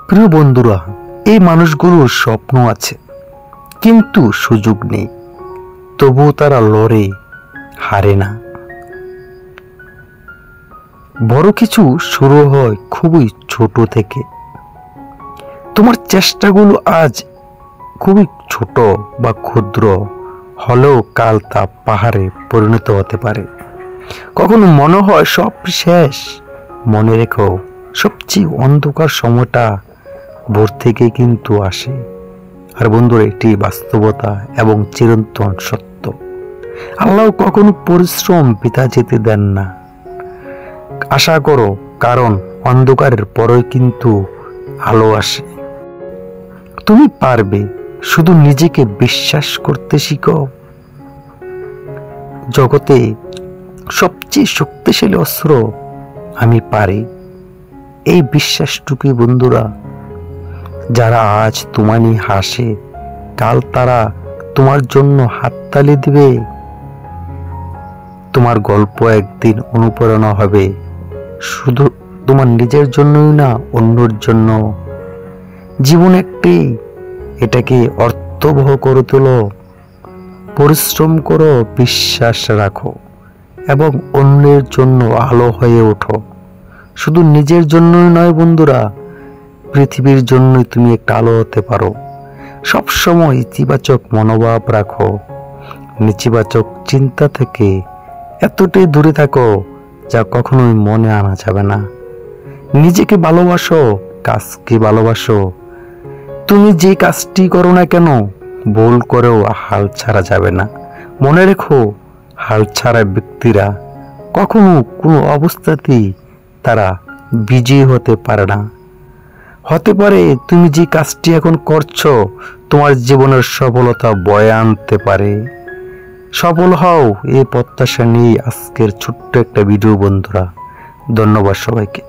প্রিয় বন্ধুরা, এই মানুষগুলোর স্বপ্ন আছে কিন্তু সুযোগ নেই, তবুও তারা লড়ে, হারে না। বড় কিছু শুরু হয় খুবই ছোট থেকে। তোমার চেষ্টাগুলো আজ খুবই ছোট বা ক্ষুদ্র হলেও কাল তা পাহাড়ে পরিণত হতে পারে। কখনো মনে হয় সব শেষ, মনে রেখো সবচেয়ে অন্ধকার সময়টা ভোর থেকে কিন্তু আসে। আর বন্ধুরা, এটি বাস্তবতা এবং চিরন্তন সত্য। আল্লাহ কখনো পরিশ্রম বৃথা যেতে দেন না। আশা করো, কারণ অন্ধকারের পরেই কিন্তু আলো আসে। তুমি পারবে, শুধু নিজেকে বিশ্বাস করতে শিখো। জগতে সবচেয়ে শক্তিশালী অস্ত্র আমি পারি, এই বিশ্বাসটুকুই বন্ধুরা। যারা আজ তোমায় নিয়ে হাসে, কাল তারা তোমার জন্য হাততালি দিবে। তোমার গল্প একদিন অনুপ্রেরণা হবে, শুধু তোমার নিজের জন্যই না, অন্যের জন্য। জীবন একটি, এটাকে অর্থবহ করে তোলো। পরিশ্রম করো, বিশ্বাস রাখো এবং অন্যের জন্য আলো হয়ে ওঠো। শুধু নিজের জন্যই নয় বন্ধুরা, পৃথিবীর জন্যই তুমি একটা আলো হতে পারো। সবসময় ইতিবাচক মনোভাব রাখো, নেতিবাচক চিন্তা থেকে এতটাই দূরে থাকো যা কখনোই মনে আনা যাবে না। নিজেকে ভালোবাসো, কাজকে ভালোবাসো। তুমি যে কাজটি করো না কেন, ভুল করেও হাল ছাড়া যাবে না। মনে রেখো, হাল ছাড়া ব্যক্তিরা কখনো কোনো অবস্থাতেই তারা বিজয়ী হতে পারে না। হতে পারে তুমি যে কাজটি এখন করছো তোমার জীবনের সফলতা বয়ে আনতে পারে। সফল হও, এই প্রত্যাশা নিয়ে আজকের ছোট্ট একটা ভিডিও বন্ধুরা। ধন্যবাদ সবাইকে।